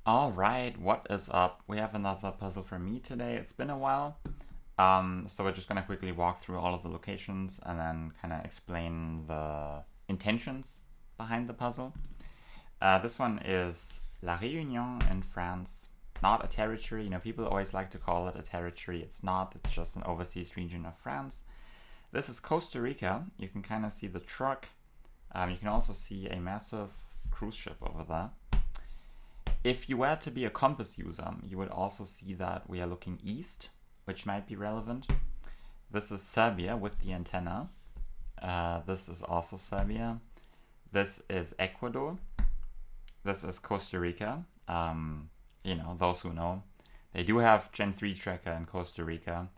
Alright, what is up? We have another puzzle for me today. It's been a while. So we're just gonna quickly walk through all of the locations and then kind of explain the intentions behind the puzzle. This one is La Réunion in France. Not a territory. You know, people always like to call it a territory. It's not. It's just an overseas region of France. This is Costa Rica. You can kind of see the truck. You can also see a massive cruise ship over there. If you were to be a compass user, you would also see that we are looking east, which might be relevant. This is Serbia with the antenna. This is also Serbia. This is Ecuador. This is Costa Rica. You know, those who know. They do have Gen 3 tracker in Costa Rica.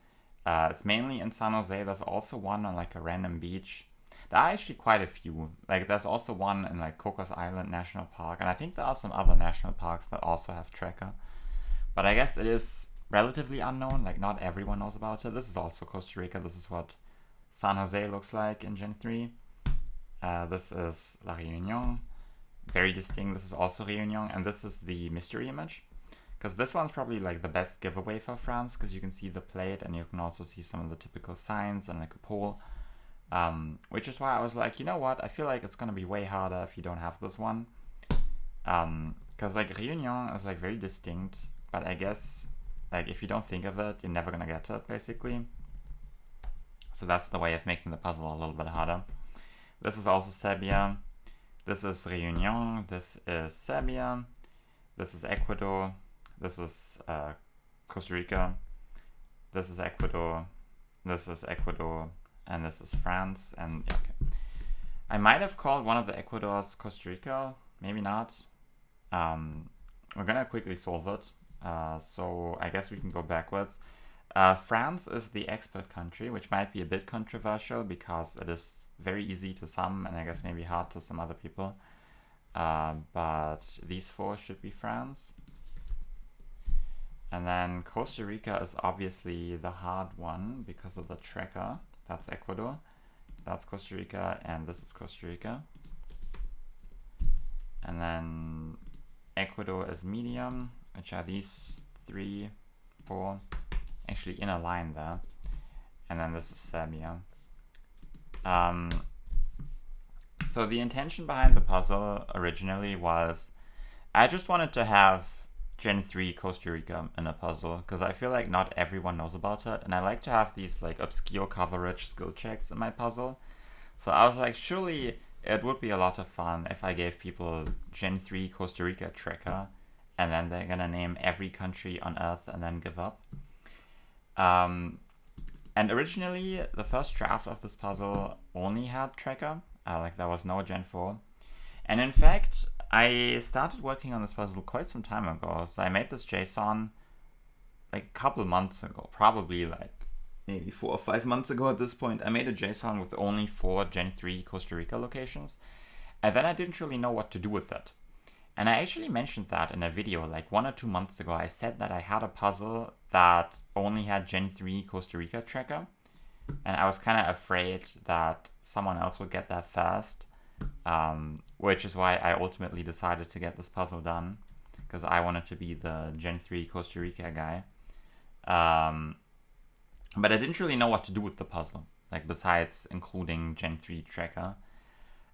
It's mainly in San Jose. There's also one on like a random beach. There are actually quite a few. Like there's also one in like Cocos Island National Park, and I think there are some other national parks that also have tracker. But I guess it is relatively unknown. Like not everyone knows about it. This is also Costa Rica. This is what San Jose looks like in Gen 3. This is La Réunion. Very distinct. This is also Réunion, and this is the mystery image. Because this one's probably like the best giveaway for France, because you can see the plate and you can also see some of the typical signs and like a pole. Which is why I was like, you know what, I feel like it's gonna be way harder if you don't have this one. Because like Réunion is like very distinct, but I guess like if you don't think of it, you're never gonna get it basically. So that's the way of making the puzzle a little bit harder. This is also Serbia. This is Réunion. This is Serbia. This is Ecuador. This is Costa Rica. This is Ecuador. This is Ecuador. And this is France. And yeah, okay. I might have called one of the Ecuadors Costa Rica. Maybe not. We're gonna quickly solve it. So I guess we can go backwards. France is the expert country, which might be a bit controversial because it is very easy to some and I guess maybe hard to some other people. But these four should be France. And then Costa Rica is obviously the hard one because of the tracker. That's Ecuador. That's Costa Rica, and this is Costa Rica. And then Ecuador is medium, which are these 3, 4, actually in a line there. And then this is Serbia. So the intention behind the puzzle originally was I just wanted to have Gen 3 Costa Rica in a puzzle because I feel like not everyone knows about it, and I like to have these like obscure coverage skill checks in my puzzle. So I was like, surely it would be a lot of fun if I gave people Gen 3 Costa Rica tracker and then they're gonna name every country on Earth and then give up. And originally the first draft of this puzzle only had tracker, like there was no Gen 4. And in fact, I started working on this puzzle quite some time ago. So I made this JSON like a couple months ago, probably like maybe 4 or 5 months ago at this point. I made a JSON with only 4 Gen 3 Costa Rica locations. And then I didn't really know what to do with it. And I actually mentioned that in a video like 1 or 2 months ago. I said that I had a puzzle that only had Gen 3 Costa Rica tracker. And I was kind of afraid that someone else would get that first. Which is why I ultimately decided to get this puzzle done, because I wanted to be the Gen 3 Costa Rica guy. But I didn't really know what to do with the puzzle, like besides including Gen 3 tracker.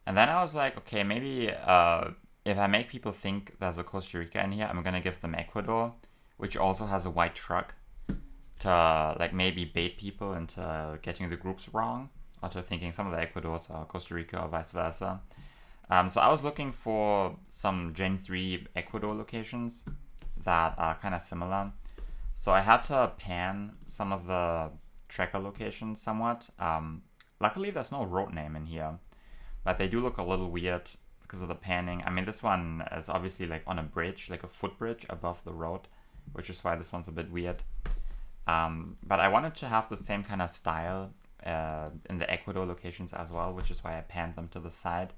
And then I was like, okay, maybe if I make people think there's a Costa Rica in here, I'm gonna give them Ecuador, which also has a white truck, to like maybe bait people into getting the groups wrong, or to thinking some of the Ecuadors are Costa Rica or vice versa. So I was looking for some Gen 3 Ecuador locations that are kind of similar. So I had to pan some of the tracker locations somewhat. Luckily there's no road name in here, but they do look a little weird because of the panning. I mean, this one is obviously like on a bridge, like a footbridge above the road, which is why this one's a bit weird. But I wanted to have the same kind of style in the Ecuador locations as well, which is why I panned them to the side.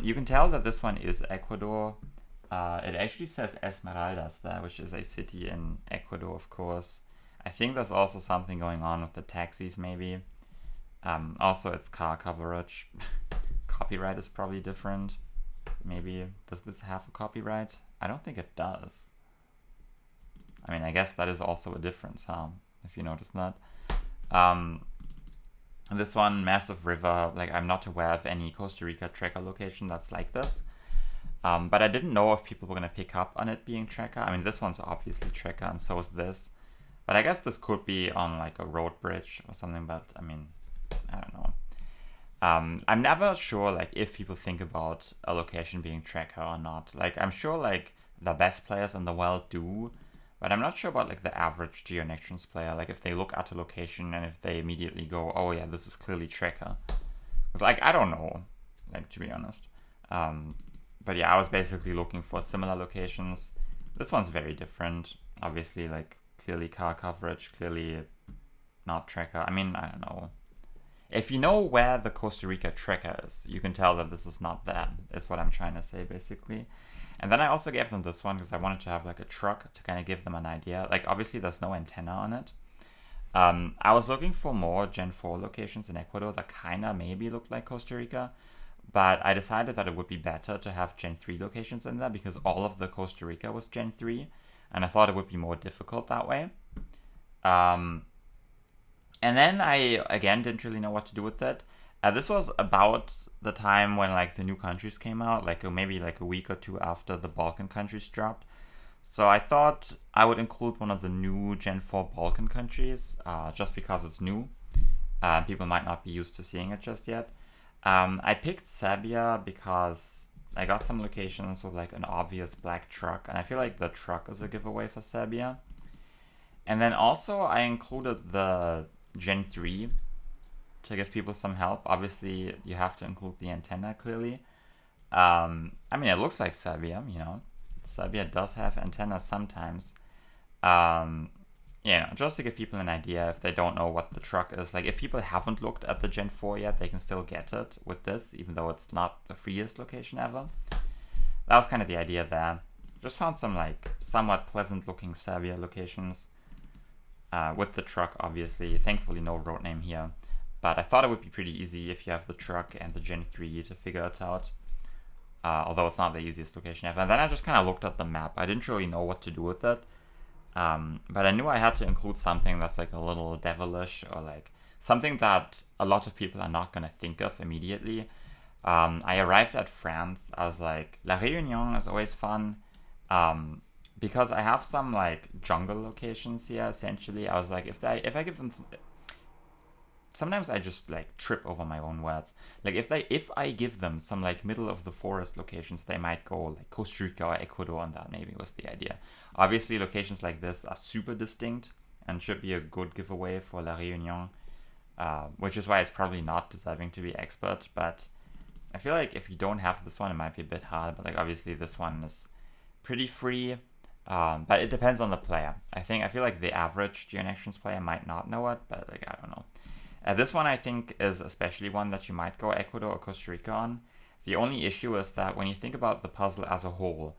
You can tell that this one is Ecuador. It actually says Esmeraldas there, which is a city in Ecuador, of course. I think there's also something going on with the taxis, maybe. Also, it's car coverage. Copyright is probably different. Maybe, does this have a copyright? I don't think it does. I mean, I guess that is also a difference, huh? If you notice that. This one, Massive River, like I'm not aware of any Costa Rica tracker location that's like this. But I didn't know if people were going to pick up on it being tracker. I mean, this one's obviously tracker, and so is this. But I guess this could be on like a road bridge or something, but I mean, I don't know. I'm never sure like if people think about a location being tracker or not. Like I'm sure like the best players in the world do, but I'm not sure about like the average Geonections player. Like if they look at a location and if they immediately go, oh yeah, this is clearly tracker. It's like, I don't know, like to be honest. But yeah, I was basically looking for similar locations. This one's very different. Obviously, like clearly car coverage, clearly not tracker. I mean, I don't know. If you know where the Costa Rica tracker is, you can tell that this is not that, is what I'm trying to say, basically. And then I also gave them this one because I wanted to have like a truck to kind of give them an idea. Like, obviously, there's no antenna on it. I was looking for more Gen 4 locations in Ecuador that kind of maybe looked like Costa Rica, but I decided that it would be better to have Gen 3 locations in there because all of the Costa Rica was Gen 3, and I thought it would be more difficult that way. And then I, again, didn't really know what to do with it. This was about the time when, like, the new countries came out, like, maybe, like, a week or two after the Balkan countries dropped. So I thought I would include one of the new Gen 4 Balkan countries, just because it's new. People might not be used to seeing it just yet. I picked Serbia because I got some locations with, like, an obvious black truck, and I feel like the truck is a giveaway for Serbia. And then also I included the Gen 3 to give people some help. Obviously, you have to include the antenna, clearly. I mean, it looks like Serbia, you know. Serbia does have antennas sometimes. Just to give people an idea if they don't know what the truck is. Like, if people haven't looked at the Gen 4 yet, they can still get it with this, even though it's not the freest location ever. That was kind of the idea there. Just found some, like, somewhat pleasant-looking Serbia locations. With the truck, obviously. Thankfully, no road name here. But I thought it would be pretty easy if you have the truck and the Gen 3 to figure it out. Although it's not the easiest location ever. And then I just kind of looked at the map. I didn't really know what to do with it. But I knew I had to include something that's like a little devilish or like something that a lot of people are not going to think of immediately. I arrived at France. I was like, La Réunion is always fun. Because I have some like jungle locations here, essentially. I was like, if I give them... Sometimes I just like trip over my own words. Like if I give them some like middle of the forest locations, they might go like Costa Rica or Ecuador, and that maybe was the idea. Obviously, locations like this are super distinct and should be a good giveaway for La Réunion, which is why it's probably not deserving to be expert. But I feel like if you don't have this one, it might be a bit hard. But like obviously this one is pretty free. But it depends on the player. I feel like the average Geonections player might not know it, but like I don't know. This one I think is especially one that you might go Ecuador or Costa Rica on. The only issue is that when you think about the puzzle as a whole,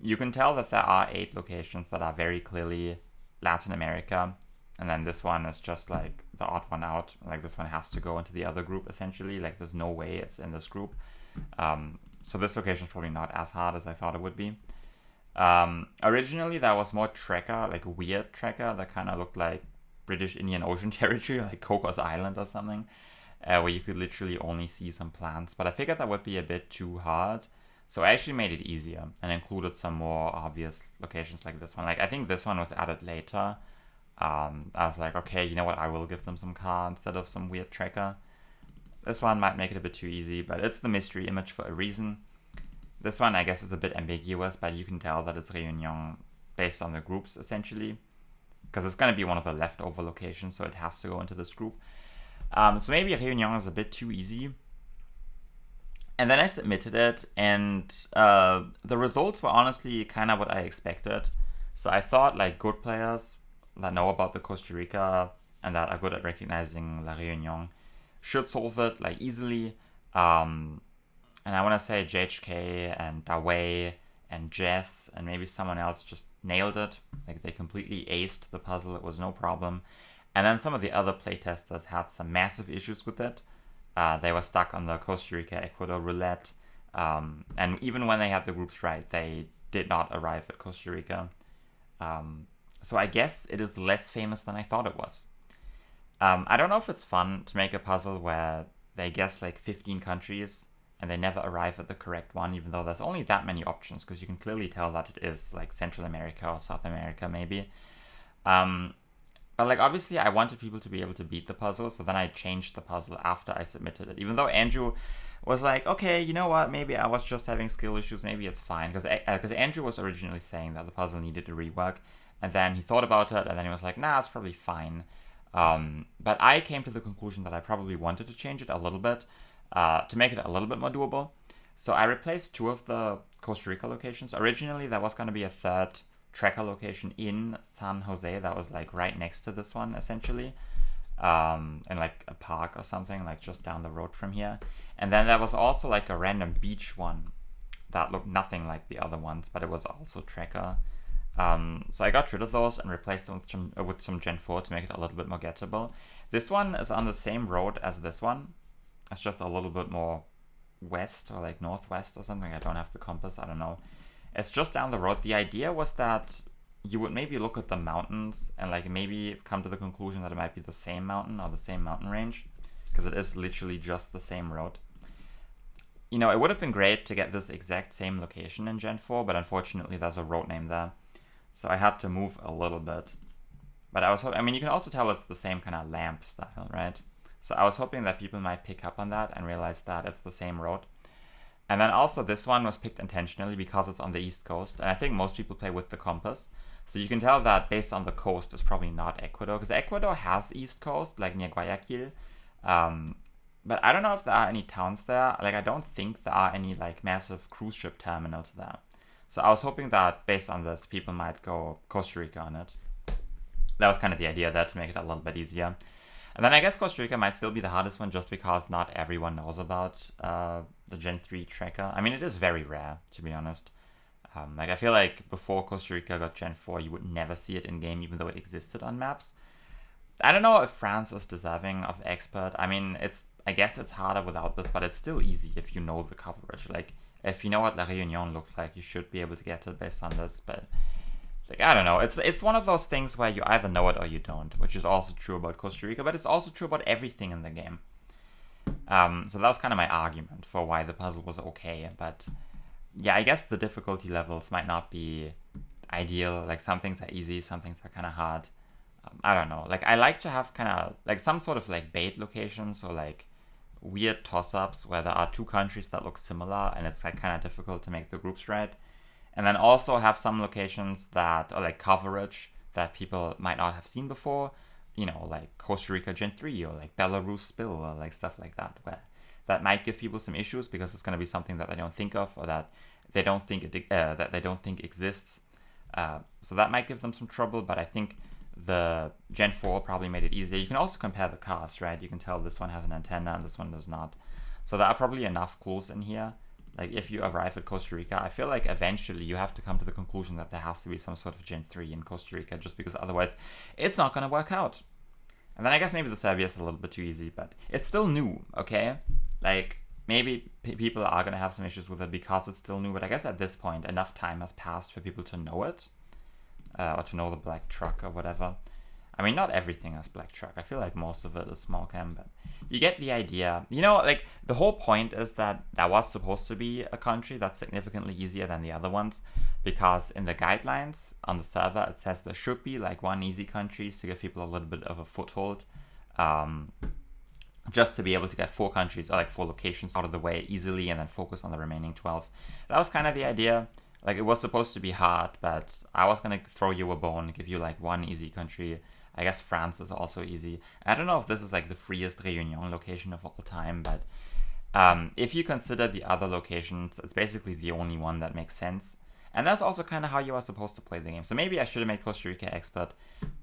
you can tell that there are 8 locations that are very clearly Latin America, and then this one is just like the odd one out. Like this one has to go into the other group essentially. Like there's no way it's in this group. So this location is probably not as hard as I thought it would be. Originally there was more tracker, like weird tracker that kind of looked like British Indian Ocean territory, like Cocos Island or something, where you could literally only see some plants. But I figured that would be a bit too hard, so I actually made it easier and included some more obvious locations like this one. Like I think this one was added later. I was like, okay, you know what? I will give them some car instead of some weird tracker. This one might make it a bit too easy, but it's the mystery image for a reason. This one, I guess, is a bit ambiguous, but you can tell that it's Réunion based on the groups, essentially. Because it's going to be one of the leftover locations, so it has to go into this group. So maybe Réunion is a bit too easy. And then I submitted it, and the results were honestly kind of what I expected. So I thought, like, good players that know about the Costa Rica and that are good at recognizing La Réunion should solve it, like, easily. And I want to say JHK and Dawei and Jess and maybe someone else just nailed it. Like they completely aced the puzzle. It was no problem. And then some of the other playtesters had some massive issues with it. They were stuck on the Costa Rica Ecuador roulette. And even when they had the groups right, they did not arrive at Costa Rica. So I guess it is less famous than I thought it was. I don't know if it's fun to make a puzzle where they guess like 15 countries and they never arrive at the correct one, even though there's only that many options, because you can clearly tell that it is like Central America or South America maybe. But like obviously I wanted people to be able to beat the puzzle, so then I changed the puzzle after I submitted it. Even though Andrew was like, okay, you know what, maybe I was just having skill issues, maybe it's fine. Because Andrew was originally saying that the puzzle needed a rework, and then he thought about it, and then he was like, nah, it's probably fine. But I came to the conclusion that I probably wanted to change it a little bit to make it a little bit more doable. So I replaced 2 of the Costa Rica locations. Originally, there was going to be a 3rd tracker location in San Jose that was like right next to this one, essentially, in like a park or something, like just down the road from here. And then there was also like a random beach one that looked nothing like the other ones, but it was also tracker. So I got rid of those and replaced them with some Gen 4 to make it a little bit more gettable. This one is on the same road as this one. It's just a little bit more west or like northwest or something. I don't have the compass, I don't know. It's just down the road. The idea was that you would maybe look at the mountains and like maybe come to the conclusion that it might be the same mountain or the same mountain range, because it is literally just the same road. You know, it would have been great to get this exact same location in Gen 4, but unfortunately there's a road name there. So I had to move a little bit. But I mean, you can also tell it's the same kind of lamp style, right? So I was hoping that people might pick up on that and realize that it's the same road. And then also this one was picked intentionally because it's on the East Coast. And I think most people play with the compass. So you can tell that based on the coast, it's probably not Ecuador. Because Ecuador has the East Coast, like near Guayaquil. But I don't know if there are any towns there. Like, I don't think there are any like massive cruise ship terminals there. So I was hoping that based on this, people might go Costa Rica on it. That was kind of the idea there, to make it a little bit easier. And then I guess Costa Rica might still be the hardest one just because not everyone knows about the Gen 3 tracker. I mean, it is very rare, to be honest. Like, I feel like before Costa Rica got Gen 4, you would never see it in-game, even though it existed on maps. I don't know if France is deserving of expert. I mean, I guess it's harder without this, but it's still easy if you know the coverage. Like, if you know what La Réunion looks like, you should be able to get it based on this, but like, I don't know. It's one of those things where you either know it or you don't, which is also true about Costa Rica, but it's also true about everything in the game. So that was kind of my argument for why the puzzle was okay, but yeah, I guess the difficulty levels might not be ideal. Like, some things are easy, some things are kind of hard. I don't know. Like, I like to have kind of like some sort of like bait locations or like weird toss-ups where there are 2 countries that look similar and it's like kind of difficult to make the groups right. And then also have some locations that are like coverage that people might not have seen before, you know, like Costa Rica Gen 3 or like Belarus Spill or like stuff like that, where that might give people some issues because it's going to be something that they don't think of or that they don't think exists. So that might give them some trouble, but I think the Gen 4 probably made it easier. You can also compare the cars, right? You can tell this one has an antenna and this one does not. So there are probably enough clues in here. Like, if you arrive at Costa Rica, I feel like eventually you have to come to the conclusion that there has to be some sort of Gen 3 in Costa Rica, just because otherwise it's not going to work out. And then I guess maybe the Serbia is a little bit too easy, but it's still new, okay? Like, maybe people are going to have some issues with it because it's still new, but I guess at this point enough time has passed for people to know it, or to know the black truck or whatever. I mean, not everything is black truck. I feel like most of it is small cam, but you get the idea. You know, like, the whole point is that there was supposed to be a country that's significantly easier than the other ones, because in the guidelines on the server, it says there should be like 1 easy country to give people a little bit of a foothold, just to be able to get 4 countries or like 4 locations out of the way easily and then focus on the remaining 12. That was kind of the idea. Like, it was supposed to be hard, but I was going to throw you a bone, give you like 1 easy country. I guess France is also easy. I don't know if this is like the freest Réunion location of all time, but if you consider the other locations, it's basically the only one that makes sense. And that's also kind of how you are supposed to play the game. So maybe I should have made Costa Rica expert,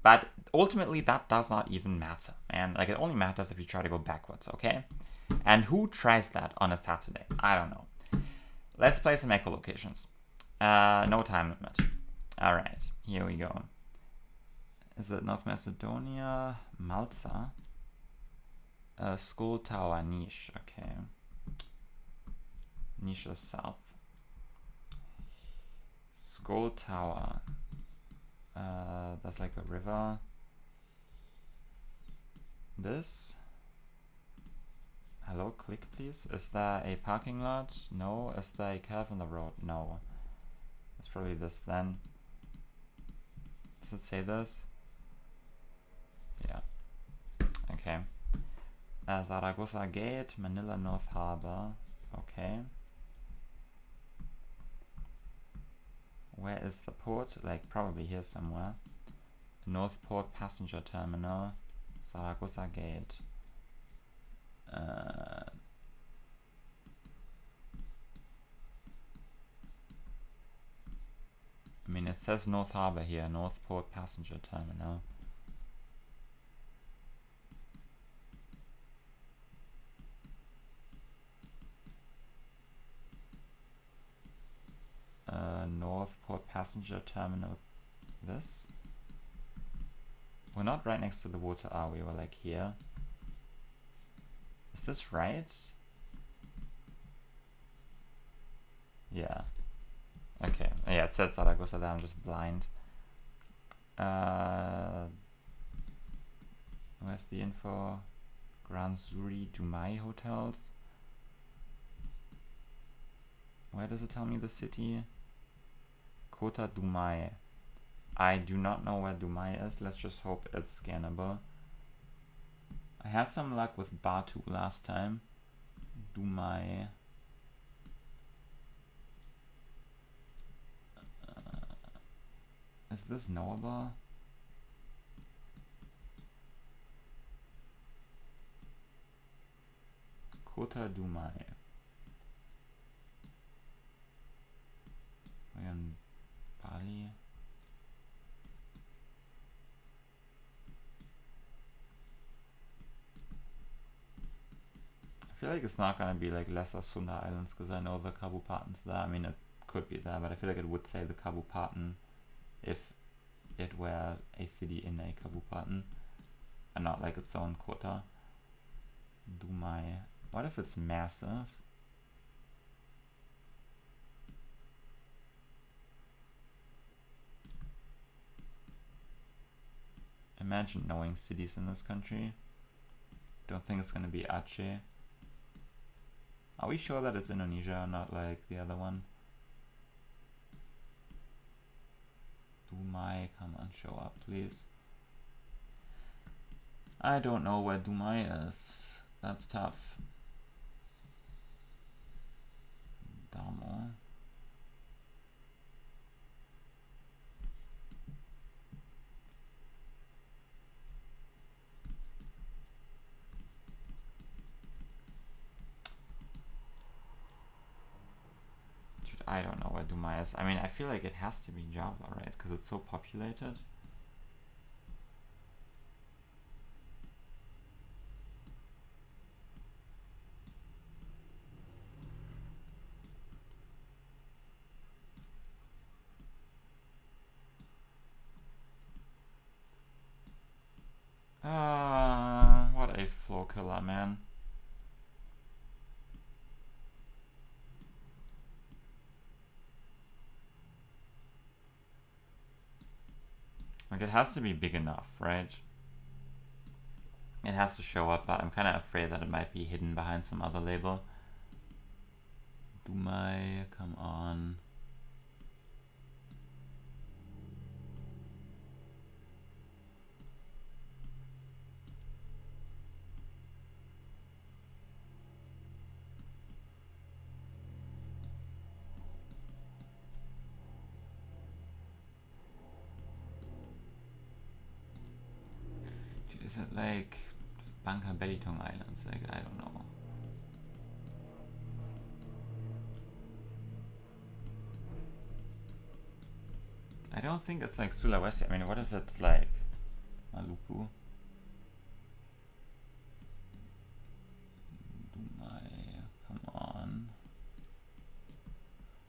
but ultimately that does not even matter. And like, it only matters if you try to go backwards, okay? And who tries that on a Saturday? I don't know. Let's play some echolocations. No time limit. All right, here we go. Is it North Macedonia? Malta? School Tower, Niche. Okay. Niche is south. Gold Tower. That's like a river. This. Hello, click please. Is there a parking lot? No. Is there a curve in the road? No. It's probably this then. Does it say this? Yeah. Okay. Zaragoza Gate, Manila North Harbor. Okay. Where is the port? Like probably here somewhere. North Port Passenger Terminal. Zaragoza Gate. I mean, it says North Harbor here, North Port Passenger Terminal. North Port Passenger Terminal. This? We're not right next to the water, are we? We're like here. Is this right? Yeah. Okay. Yeah, it said Zaragoza there, I'm just blind. Where's the info? Gran Zuri Dumai hotels. Where does it tell me the city? Kota Dumai. I do not know where Dumai is. Let's just hope it's scannable. I had some luck with Batu last time. Dumai. Is this knowable? Kota Dumai. We're in Bali. I feel like it's not gonna be like Lesser Sunda Islands because I know the Kabupaten's there. I mean, it could be there, but I feel like it would say the Kabupaten if it were a city in a Kabupaten and not like its own quota. Dumai. What if it's massive? Imagine knowing cities in this country. Don't think it's gonna be Aceh. Are we sure that it's Indonesia, not like the other one? Dumai, come on, show up, please. I don't know where Dumai is. That's tough. Damo. I don't know where Dumai is. I mean, I feel like it has to be Java, right? Because it's so populated. What a flow killer, man. Like, it has to be big enough, right? It has to show up, but I'm kind of afraid that it might be hidden behind some other label. Dumai, come on. Is it like Bangka Belitung Islands? Like, I don't know. I don't think it's like Sulawesi. I mean, what if it's like Maluku? Dumai, come on.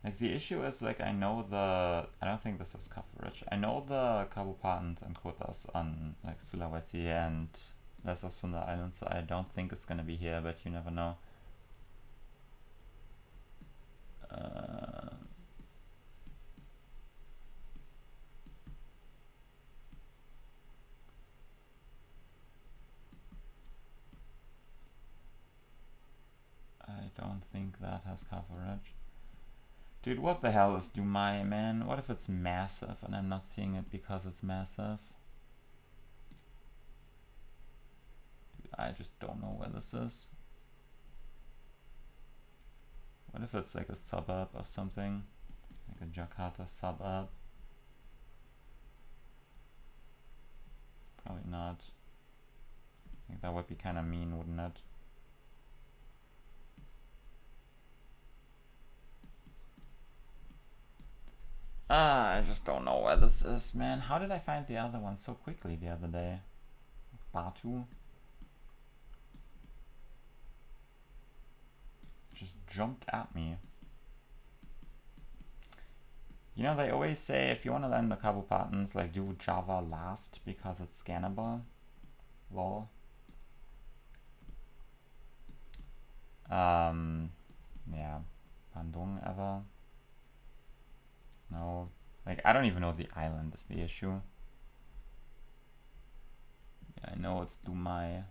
Like, the issue is, like, I don't think this is coverage. I know the Kabupatens and quotas on, like, Sulawesi and Lesser Sunda Islands, so I don't think it's gonna be here, but you never know. don't think that has coverage. Dude, what the hell is Dumai, man? What if it's massive and I'm not seeing it because it's massive? Dude, I just don't know where this is. What if it's like a suburb of something? Like a Jakarta suburb? Probably not. I think that would be kind of mean, wouldn't it? I just don't know where this is, man. How did I find the other one so quickly the other day? Batu? Just jumped at me. You know, they always say if you want to learn the couple patterns, like do Java last because it's scannable. Lol. Yeah. Bandung ever? No. Like, I don't even know the island is the issue. Yeah, I know it's Dumai.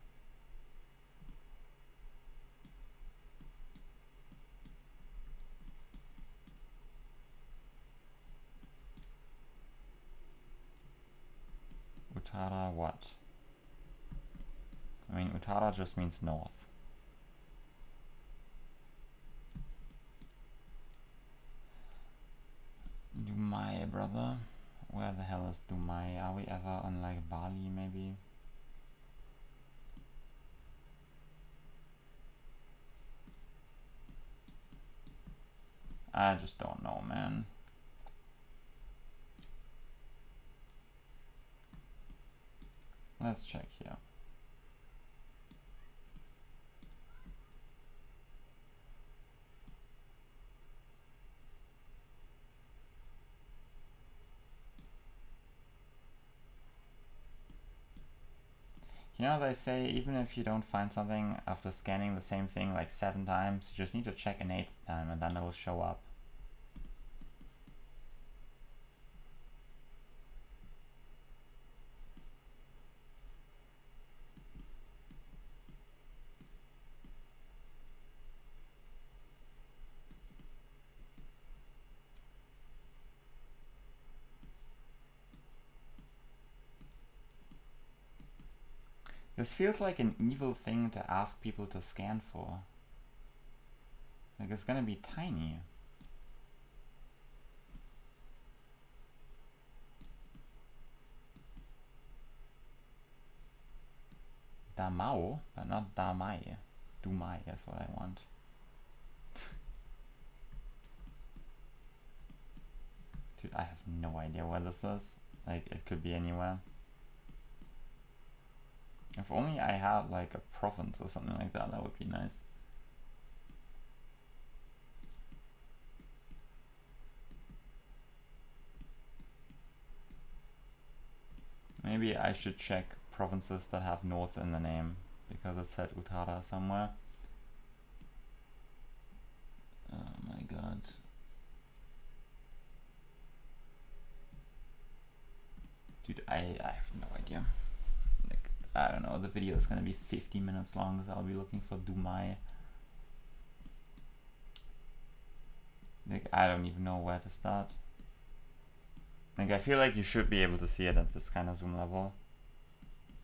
Utara what? I mean, Utara just means north. Dumai, brother. Where the hell is Dumai? Are we ever on like Bali, maybe? I just don't know, man. Let's check here. You know, they say even if you don't find something after scanning the same thing like 7 times, you just need to check an 8th time and then it will show up. This feels like an evil thing to ask people to scan for. Like, it's gonna be tiny. Damao, but not Damai. Dumai is what I want. Dude, I have no idea where this is. Like, it could be anywhere. If only I had like a province or something like that, that would be nice. Maybe I should check provinces that have north in the name, because it said Utara somewhere. Oh my god. Dude, I have no idea. Like, I don't know, the video is gonna be 50 minutes long, so I'll be looking for Dumai. Like, I don't even know where to start. Like, I feel like you should be able to see it at this kind of zoom level.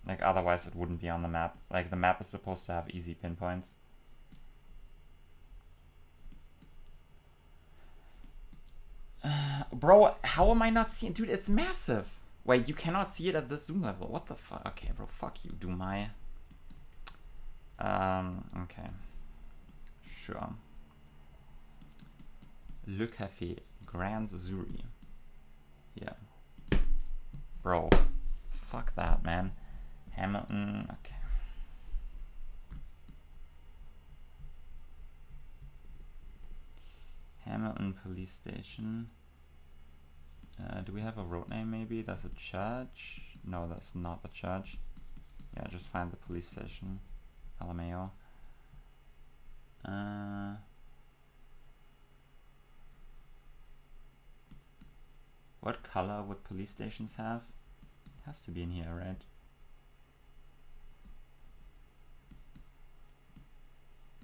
Like, otherwise it wouldn't be on the map. Like, the map is supposed to have easy pinpoints. Bro, how am I not seeing? Dude, it's massive. Wait, you cannot see it at this zoom level. What the fuck? Okay, bro, fuck you, Dumai. Okay. Sure. Le Café, Grand Zuri. Yeah. Bro, fuck that, man. Hamilton, okay. Hamilton Police Station. Do we have a road name maybe? That's a church? No, that's not a church. Yeah, just find the police station. Alameo. What color would police stations have? It has to be in here, right?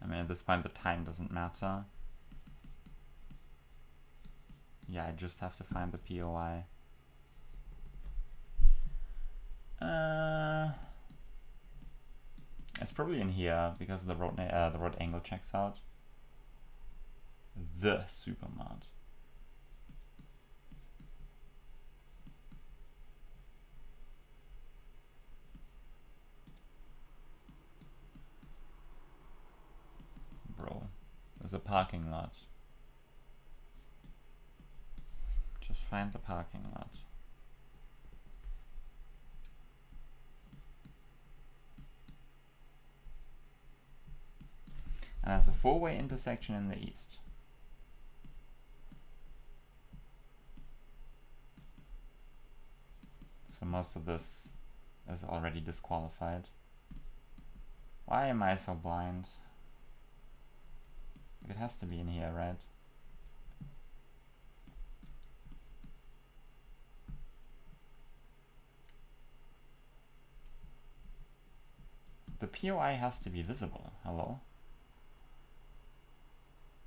I mean, at this point, the time doesn't matter. Yeah, I just have to find the POI. It's probably in here because the road angle checks out. The supermart. Bro, there's a parking lot. Just find the parking lot. And there's a four-way intersection in the east. So most of this is already disqualified. Why am I so blind? It has to be in here, right? The POI has to be visible. Hello?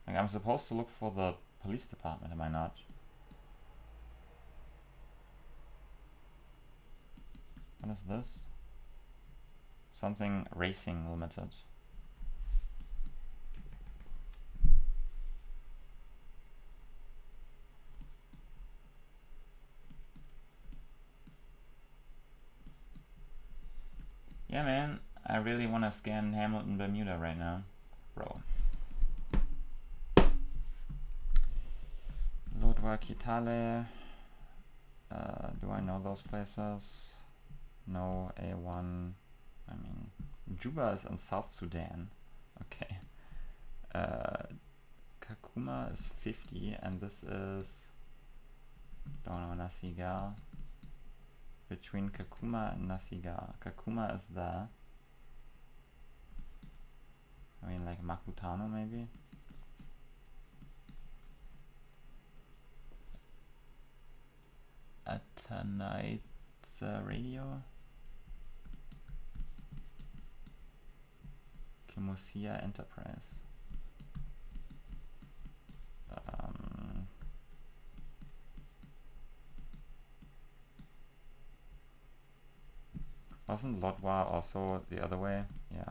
Like, I'm supposed to look for the police department, am I not? What is this? Something Racing Limited. Yeah, man, I really want to scan Hamilton, Bermuda right now. Bro. Lodwa, Kitale. Do I know those places? No, A1. I mean, Juba is in South Sudan. Okay. Kakuma is 50, and this is, don't know, Nasigar. Between Kakuma and Nasigar. Kakuma is there. I mean, like Makutano maybe? Tonight's radio. Kimosia Enterprise. Wasn't Lodwa also the other way? Yeah.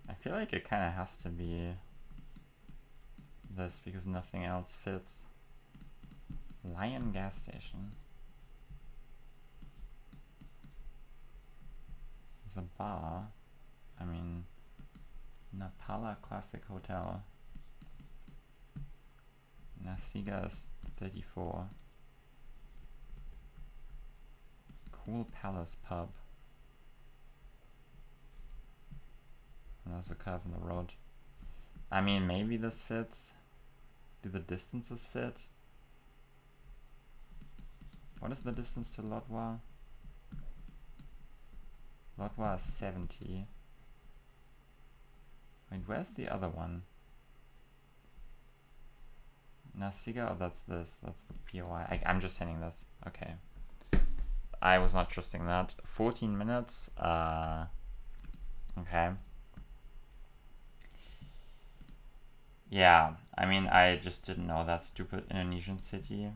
I feel like it kind of has to be this because nothing else fits. Lion gas station. There's a bar. I mean, Napala Classic Hotel. Nasiga is 34. Cool Palace Pub. And there's a curve in the road. I mean, maybe this fits. Do the distances fit? What is the distance to Lodwa? Lodwa is 70. Wait, where's the other one? Nasiga? Oh, that's this. That's the POI. I'm just sending this. Okay. I was not trusting that. 14 minutes. Okay. Yeah, I mean, I just didn't know that stupid Indonesian city.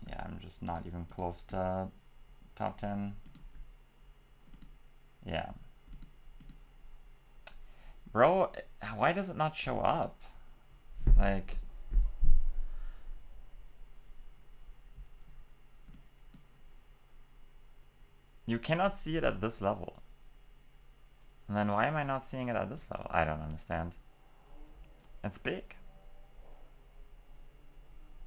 Yeah, I'm just not even close to top 10. Yeah. Bro, why does it not show up? Like... You cannot see it at this level. And then why am I not seeing it at this level? I don't understand. It's big.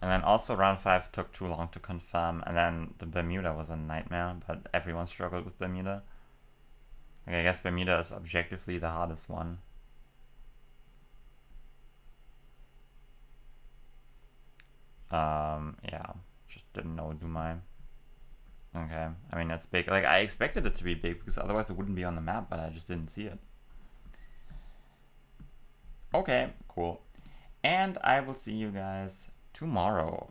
And then also round 5 took too long to confirm, and then the Bermuda was a nightmare, but everyone struggled with Bermuda. Like, I guess Bermuda is objectively the hardest one. Yeah, just didn't know Dumai. Okay, I mean, that's big. Like, I expected it to be big, because otherwise it wouldn't be on the map, but I just didn't see it. Okay, cool. And I will see you guys tomorrow.